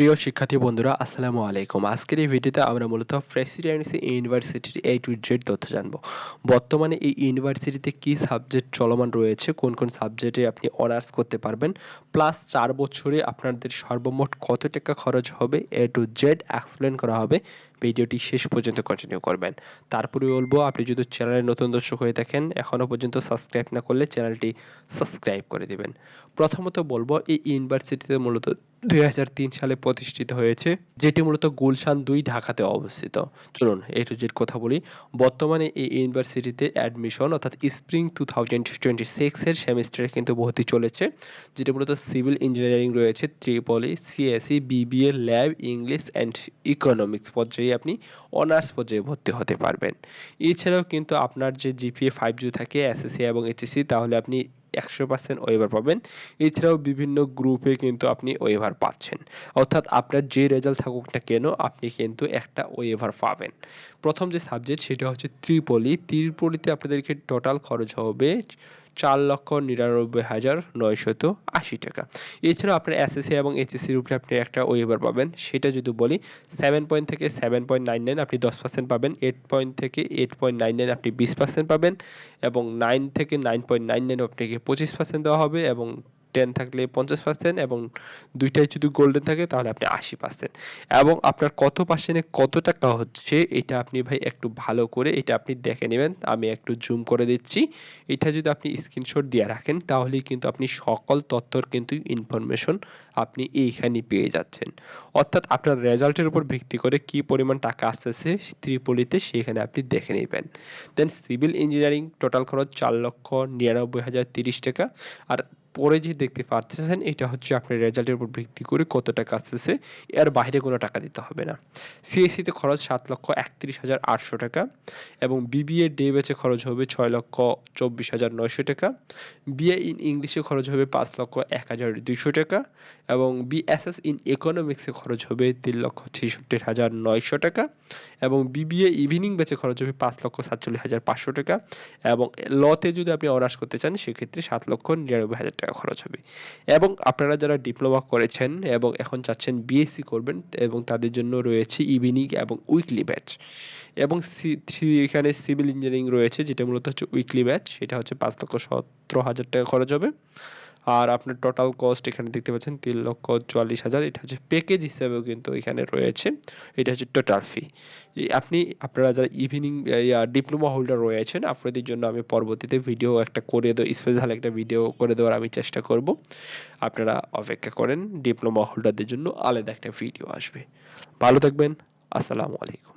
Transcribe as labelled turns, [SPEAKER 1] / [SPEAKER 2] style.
[SPEAKER 1] প্রিয় শিক্ষার্থী বন্ধুরা আসসালামু আলাইকুম। আজকের এই ভিডিওতে আমরা মূলত প্রেসিডেন্সি ইউনিভার্সিটির A to Z তথ্য জানব। বর্তমানে এই ইউনিভার্সিটিতে কি সাবজেক্ট চলমান রয়েছে, কোন কোন সাবজেক্টে আপনি অনার্স করতে পারবেন, প্লাস 4 বছরে আপনাদের সর্বমোট কত টাকা খরচ হবে A to Z এক্সপ্লেন করা হবে। ভিডিওটি শেষ পর্যন্ত কন্টিনিউ করবেন। তারপরে বলবো, আপনি যদি চ্যানেলে নতুন দর্শক হয়ে থাকেন এখনো পর্যন্ত সাবস্ক্রাইব না করলে চ্যানেলটি সাবস্ক্রাইব করে দিবেন। প্রথমত বলবো, এই ইউনিভার্সিটিতে মূলত 2003 সালে প্রতিষ্ঠিত হয়েছে, যেটি মূলত গুলশান 2 ঢাকাতে অবস্থিত। চলুন A to Z কথা বলি। বর্তমানে এই ইউনিভার্সিটিতে অ্যাডমিশন অর্থাৎ স্প্রিং 2026 এর সেমিস্টারে কিন্তু ভর্তি চলেছে, যেটা মূলত সিভিল ইঞ্জিনিয়ারিং রয়েছে, Tripoli, CSE, BBA, lab, English and economics পর্যায়ে আপনি অনার্স পর্যায়ে ভর্তি হতে পারবেন। এছাড়াও কিন্তু আপনার যে জিপিএ 5 যদি থাকে এসএসসি এবং এইচএসসি, তাহলে আপনি 100% ওয়েভার পাবেন। এছাড়াও বিভিন্ন গ্রুপে কিন্তু আপনি ওয়েভার পাচ্ছেন, অর্থাৎ আপনার যে রেজাল্ট থাকুক না কেন আপনি কিন্তু একটা ওয়েভার পাবেন। প্রথম যে সাবজেক্ট সেটা হচ্ছে ত্রিপলিতে আপনাদেরকে টোটাল খরচ হবে 4,99,980 টাকা। এছাড়াও আপনার এসএসসি এবং এইচএসসির উপরে আপনি একটা ওয়েভার পাবেন, সেটা যদি বলি 7 পয়েন্ট থেকে 7.99 আপনি 10% পাবেন, 8 পয়েন্ট থেকে 8.99 আপনি 20% পাবেন, এবং 9 থেকে 9.99 আপনাকে 25% দেওয়া হবে, এবং 10 থাকলে 50%, এবং দুইটাই যদি গোল্ডেন থাকে তাহলে আপনি 80%। এবং আপনার কত পার্সেন্টে কত টাকা হচ্ছে এটা আপনি ভাই একটু ভালো করে এটা আপনি দেখে নেবেন। আমি একটু জুম করে দিচ্ছি। এটা যদি আপনি স্ক্রিনশট দিয়ে রাখেন তাহলেই কিন্তু আপনি সকল তথ্যর কিন্তু ইনফরমেশন আপনি এইখানে পেয়ে যাচ্ছেন। অর্থাৎ আপনার রেজাল্টের উপর ভিত্তি করে কি পরিমাণ টাকা আসতেছে ত্রিপলিতে সেখানে আপনি দেখে নেবেন। দেন সিভিল ইঞ্জিনিয়ারিং টোটাল খরচ 4,99,030 টাকা। আর পরে যে দেখতে পাচ্ছেন এটা হচ্ছে আপনার রেজাল্টের উপর ভিত্তি করে কত টাকা আসতেছে, এর বাইরে কোনো টাকা দিতে হবে না। সিএসসি তে খরচ 7,31,800 টাকা, এবং বিবিএ ডে ব্যাচে খরচ হবে 6,24,900 টাকা, বিএ ইন ইংলিশে খরচ হবে 5,01,200 টাকা, এবং বিএসএস ইন ইকোনমিক্সে খরচ হবে 3,66,900 টাকা, এবং বিবিএ ইভিনিং ব্যাচে খরচ হবে 5,47,500 টাকা, এবং লতে যদি আপনি অনার্স করতে চান সেক্ষেত্রে 7,99,000 টাকা খরচ হবে। এবং আপনারা যারা ডিপ্লোমা করেছেন এবং এখন চাচ্ছেন বিএসসি করবেন, এবং তাদের জন্য রয়েছে ইভিনিং এবং উইকলি ব্যাচ, এবং এখানে সিভিল ইঞ্জিনিয়ারিং রয়েছে যেটা মূলত হচ্ছে উইকলি ব্যাচ, সেটা হচ্ছে 5,17,000 টাকা খরচ হবে। আর আপনার টোটাল কস্ট এখানে দেখতে পাচ্ছেন 3,44,000, এটা হচ্ছে প্যাকেজ হিসেবেও কিন্তু এখানে রয়েছে, এটা হচ্ছে টোটাল ফি। আপনারা যারা ইভিনিং ডিপ্লোমা হোল্ডার রয়েছেন আপনাদের জন্য আমি পরবর্তীতে ভিডিও একটা করে স্পেশাল একটা ভিডিও করে দেওয়ার আমি চেষ্টা করব। আপনারা অপেক্ষা করেন, ডিপ্লোমা হোল্ডারদের জন্য আলাদা একটা ভিডিও আসবে। ভালো থাকবেন, আসসালামু আলাইকুম।